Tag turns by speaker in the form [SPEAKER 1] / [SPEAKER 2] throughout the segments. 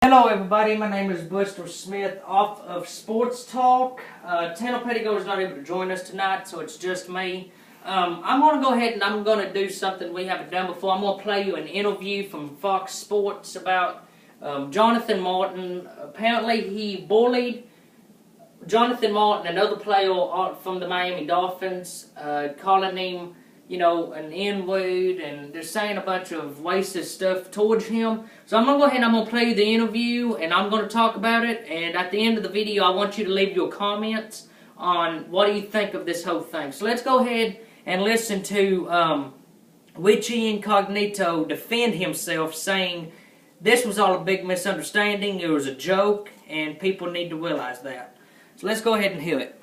[SPEAKER 1] Hello everybody, my name is Buster Smith off of Sports Talk. Tano Pettigo is not able to join us tonight, so it's just me. I'm going to go ahead and I'm going to do something we haven't done before. I'm going to play you an interview from Fox Sports about Jonathan Martin. Apparently he bullied Jonathan Martin, another player from the Miami Dolphins, calling him, you know, an N-word, and they're saying a bunch of racist stuff towards him. So I'm going to go ahead and I'm going to play you the interview, and I'm going to talk about it, and at the end of the video, I want you to leave your comments on what do you think of this whole thing. So let's go ahead and listen to Richie Incognito defend himself, saying this was all a big misunderstanding, it was a joke, and people need to realize that. So let's go ahead and hear it.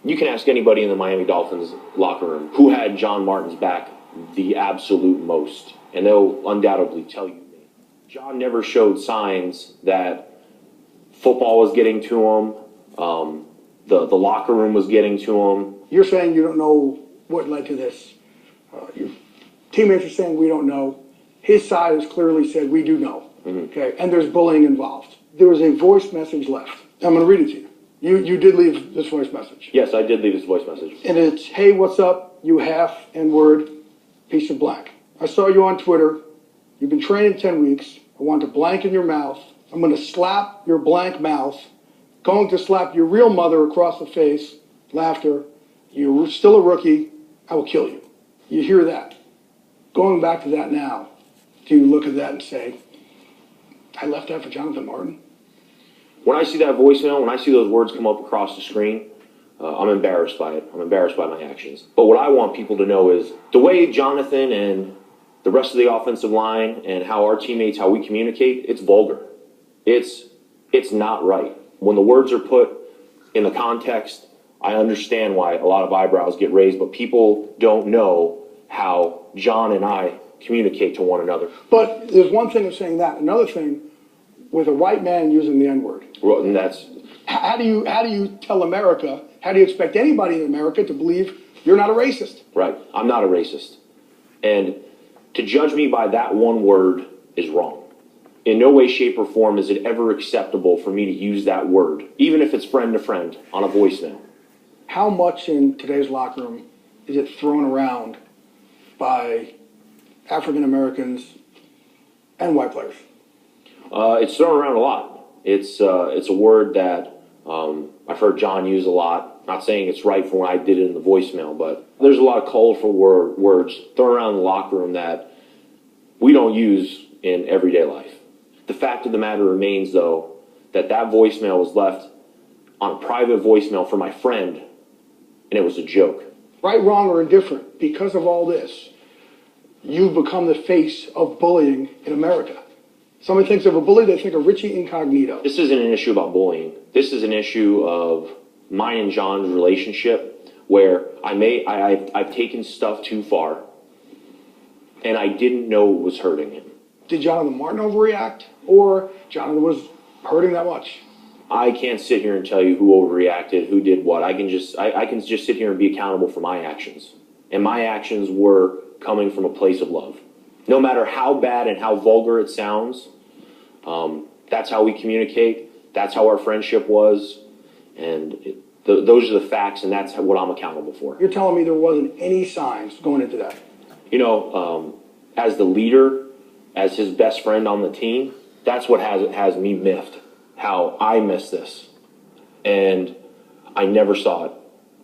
[SPEAKER 2] You can ask anybody in the Miami Dolphins locker room who had John Martin's back the absolute most, and they'll undoubtedly tell you. John never showed signs that football was getting to him, the locker room was getting to him.
[SPEAKER 3] You're saying you don't know what led to this. Your teammates are saying we don't know. His side has clearly said we do know. Okay, and there's bullying involved. There was a voice message left. I'm going to read it to you. You did leave this voice message.
[SPEAKER 2] Yes, I did leave this voice message.
[SPEAKER 3] And it's, hey, what's up, you half N-word piece of blank. I saw you on Twitter. You've been training 10 weeks. I want to blank in your mouth. I'm going to slap your blank mouth. Going to slap your real mother across the face. Laughter. You're still a rookie. I will kill you. You hear that. Going back to that now, do you look at that and say, I left that for Jonathan Martin?
[SPEAKER 2] When I see that voicemail, when I see those words come up across the screen, I'm embarrassed by it. I'm embarrassed by my actions. But what I want people to know is the way Jonathan and the rest of the offensive line and how our teammates, how we communicate, it's vulgar. It's not right. When the words are put in the context, I understand why a lot of eyebrows get raised, but people don't know how John and I communicate to one another.
[SPEAKER 3] But there's one thing of saying that. Another thing, with a white man using the N-word.
[SPEAKER 2] Well, and that's...
[SPEAKER 3] How do you tell America, how do you expect anybody in America to believe you're not a racist?
[SPEAKER 2] Right. I'm not a racist. And to judge me by that one word is wrong. In no way, shape, or form is it ever acceptable for me to use that word, even if it's friend to friend, on a voicemail.
[SPEAKER 3] How much in today's locker room is it thrown around by African Americans and white players?
[SPEAKER 2] It's thrown around a lot. It's a word that I've heard John use a lot. Not saying it's right for when I did it in the voicemail, but there's a lot of colorful words thrown around in the locker room that we don't use in everyday life. The fact of the matter remains, though, that voicemail was left on a private voicemail for my friend, and it was a joke.
[SPEAKER 3] Right, wrong, or indifferent, because of all this, you've become the face of bullying in America. Somebody thinks of a bully, they think of Richie Incognito.
[SPEAKER 2] This isn't an issue about bullying. This is an issue of mine and John's relationship where I've taken stuff too far and I didn't know it was hurting him.
[SPEAKER 3] Did Jonathan Martin overreact, or Jonathan was hurting that much?
[SPEAKER 2] I can't sit here and tell you who overreacted, who did what. I can just sit here and be accountable for my actions. And my actions were coming from a place of love. No matter how bad and how vulgar it sounds, that's how we communicate. That's how our friendship was. And those are the facts, and that's what I'm accountable for.
[SPEAKER 3] You're telling me there wasn't any signs going into that?
[SPEAKER 2] You know, as the leader, as his best friend on the team, that's what has me miffed, how I missed this. And I never saw it.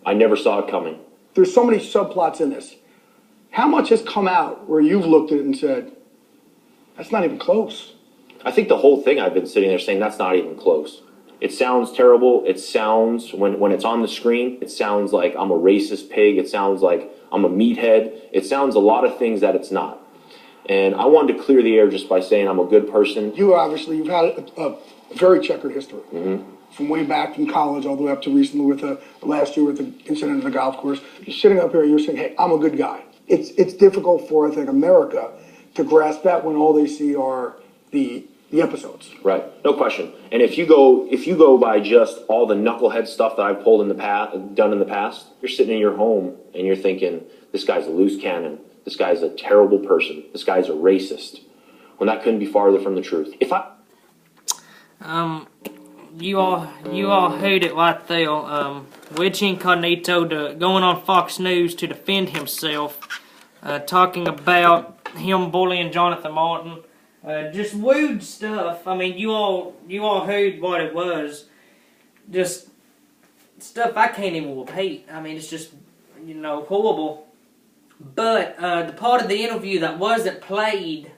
[SPEAKER 2] I never saw it coming.
[SPEAKER 3] There's so many subplots in this. How much has come out where you've looked at it and said, that's not even close?
[SPEAKER 2] I think the whole thing I've been sitting there saying that's not even close. It sounds terrible. It sounds, when it's on the screen, it sounds like I'm a racist pig. It sounds like I'm a meathead. It sounds a lot of things that it's not. And I wanted to clear the air just by saying I'm a good person.
[SPEAKER 3] You've had a very checkered history. From way back in college all the way up to recently with last year with the incident at the golf course. You're sitting up here and you're saying, hey, I'm a good guy. It's difficult for, I think, America to grasp that when all they see are the episodes.
[SPEAKER 2] Right, no question. And if you go by just all the knucklehead stuff that I've pulled in the past, done in the past, you're sitting in your home and you're thinking, this guy's a loose cannon. This guy's a terrible person. This guy's a racist. when that couldn't be farther from the truth.
[SPEAKER 1] You all heard it right there. Richie Incognito going on Fox News to defend himself, talking about him bullying Jonathan Martin. Just weird stuff. I mean, you all heard what it was. Just stuff I can't even repeat. I mean, it's just, horrible. But the part of the interview that wasn't played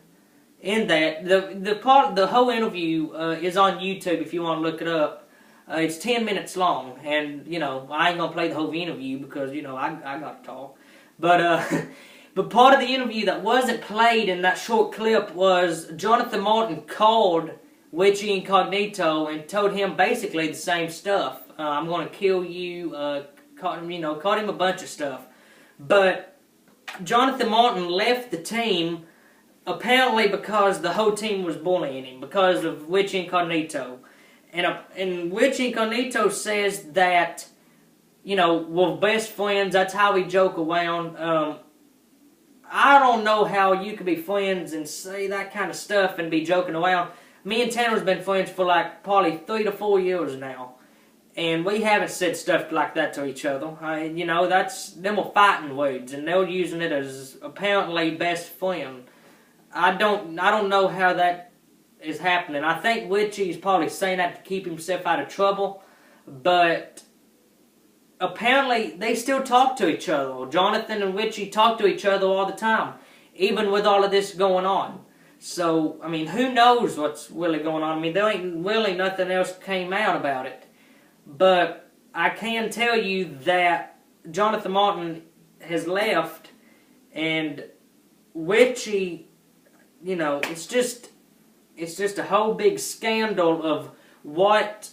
[SPEAKER 1] in that, the whole interview is on YouTube if you want to look it up. It's 10 minutes long, and I ain't gonna play the whole interview because I got to talk. But but part of the interview that wasn't played in that short clip was Jonathan Martin called Richie Incognito and told him basically the same stuff. I'm gonna kill you. Caught him a bunch of stuff. But Jonathan Martin left the team apparently because the whole team was bullying him because of Richie Incognito. And Richie Incognito says that, we're best friends. That's how we joke around. I don't know how you could be friends and say that kind of stuff and be joking around. Me and Tanner's been friends for probably 3 to 4 years now. And we haven't said stuff like that to each other. Them were fighting words, and they're using it as apparently best friend. I don't know how that is happening. I think Richie's probably saying that to keep himself out of trouble, but apparently they still talk to each other. Jonathan and Richie talk to each other all the time, even with all of this going on. So, I mean, who knows what's really going on? I mean, there ain't really nothing else came out about it. But I can tell you that Jonathan Martin has left, and Richie, it's just a whole big scandal of what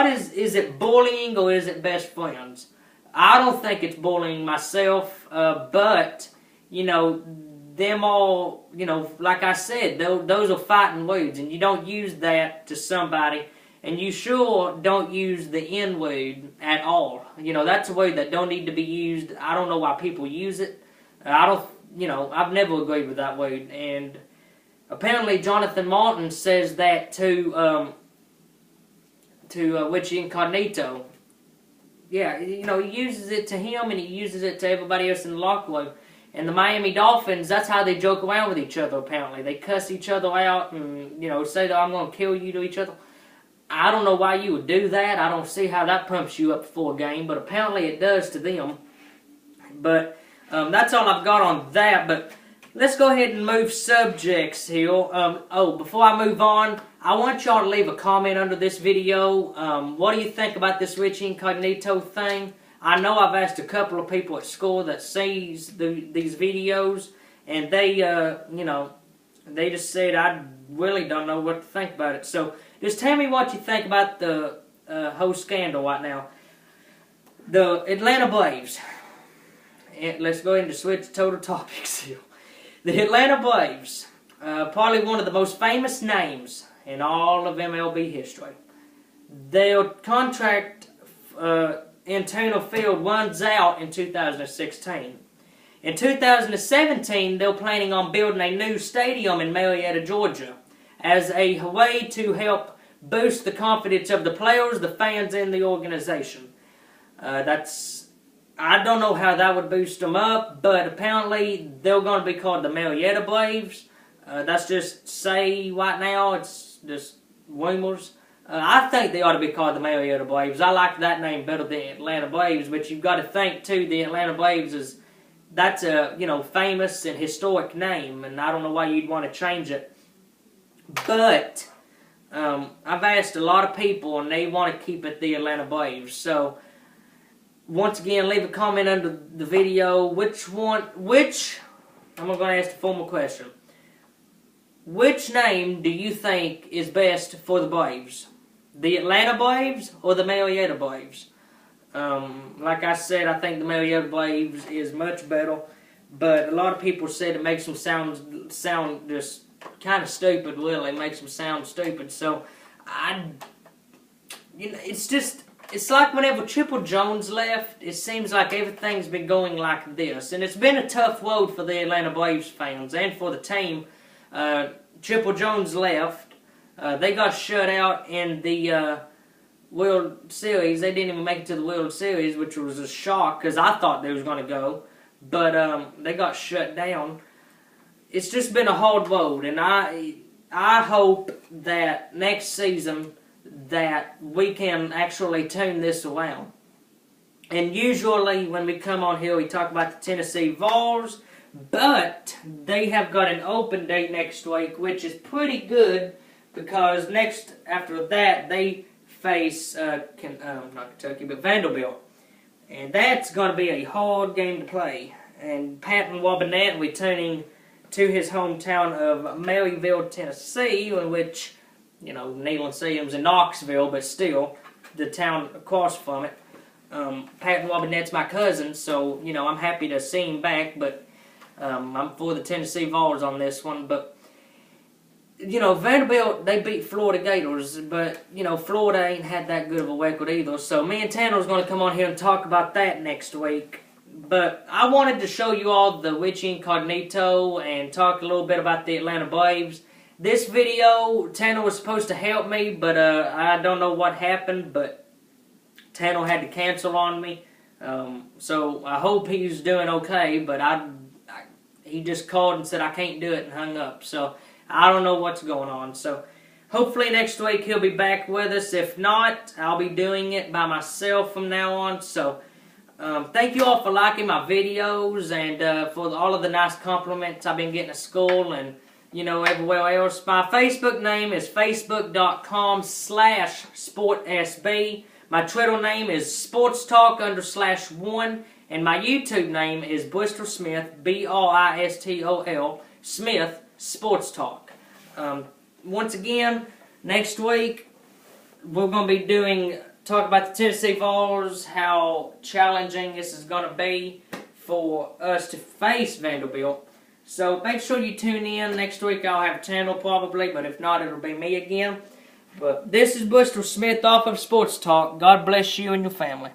[SPEAKER 1] is it bullying or is it best friends? I don't think it's bullying myself, but them all, like I said, those are fighting words, and you don't use that to somebody. And you sure don't use the N word at all. That's a word that don't need to be used. I don't know why people use it. I've never agreed with that word. And apparently Jonathan Martin says that to Richie Incognito. Yeah, he uses it to him and he uses it to everybody else in the locker room. And the Miami Dolphins, that's how they joke around with each other, apparently. They cuss each other out and, say that I'm going to kill you to each other. I don't know why you would do that. I don't see how that pumps you up before a game, but apparently it does to them. But that's all I've got on that. But let's go ahead and move subjects here. Before I move on, I want y'all to leave a comment under this video. What do you think about this Richie Incognito thing? I know I've asked a couple of people at school that sees these videos, and they, they just said, I really don't know what to think about it. So just tell me what you think about the whole scandal right now. The Atlanta Braves. Let's go ahead and switch total topics here. The Atlanta Braves, probably one of the most famous names in all of MLB history. Their contract in Turner Field runs out in 2016. In 2017, they're planning on building a new stadium in Marietta, Georgia, as a way to help boost the confidence of the players, the fans, and the organization. I don't know how that would boost them up, but apparently they're going to be called the Marietta Braves. That's just say right now, it's just rumors. I think they ought to be called the Marietta Braves. I like that name better than Atlanta Braves, but you've got to think too, the Atlanta Braves that's a famous and historic name, and I don't know why you'd want to change it. But I've asked a lot of people, and they want to keep it the Atlanta Braves. So once again, leave a comment under the video. I'm going to ask the formal question. Which name do you think is best for the Braves? The Atlanta Braves or the Marietta Braves? Like I said, I think the Marietta Braves is much better, but a lot of people said it makes them sound just kind of stupid, really. It makes them sound stupid. So, it's like whenever Triple Jones left, it seems like everything's been going like this. And it's been a tough road for the Atlanta Braves fans and for the team. Triple Jones left. They got shut out in the World Series. They didn't even make it to the World Series, which was a shock because I thought they was going to go. But they got shut down. It's just been a hard road, and I hope that next season that we can actually turn this around. And usually when we come on here, we talk about the Tennessee Vols, but they have got an open date next week, which is pretty good because after that they face not Kentucky, but Vanderbilt, and that's going to be a hard game to play. And Patton Wabonette returning to his hometown of Maryville, Tennessee, in which, you know, Neyland Stadium's in Knoxville, but still, the town across from it. Patton Wabonette's my cousin, so, you know, I'm happy to see him back, but I'm for the Tennessee Vols on this one. But, you know, Vanderbilt, they beat Florida Gators, but, you know, Florida ain't had that good of a record either. So me and Tanner's going to come on here and talk about that next week. But I wanted to show you all the Richie Incognito and talk a little bit about the Atlanta Braves. This video, Tanner was supposed to help me, but I don't know what happened, but Tanner had to cancel on me. So I hope he's doing okay, but he just called and said I can't do it and hung up. So I don't know what's going on. So hopefully next week he'll be back with us. If not, I'll be doing it by myself from now on. So thank you all for liking my videos and for all of the nice compliments I've been getting at school and, you know, everywhere else. My Facebook name is facebook.com/sportsb. My Twitter name is sportstalk_1, and my YouTube name is Bristol Smith, BRISTOL, Smith Sports Talk. Once again, next week we're going to be talk about the Tennessee Vols, how challenging this is going to be for us to face Vanderbilt. So make sure you tune in. Next week I'll have a channel probably, but if not, it'll be me again. But this is Bristol Smith off of Sports Talk. God bless you and your family.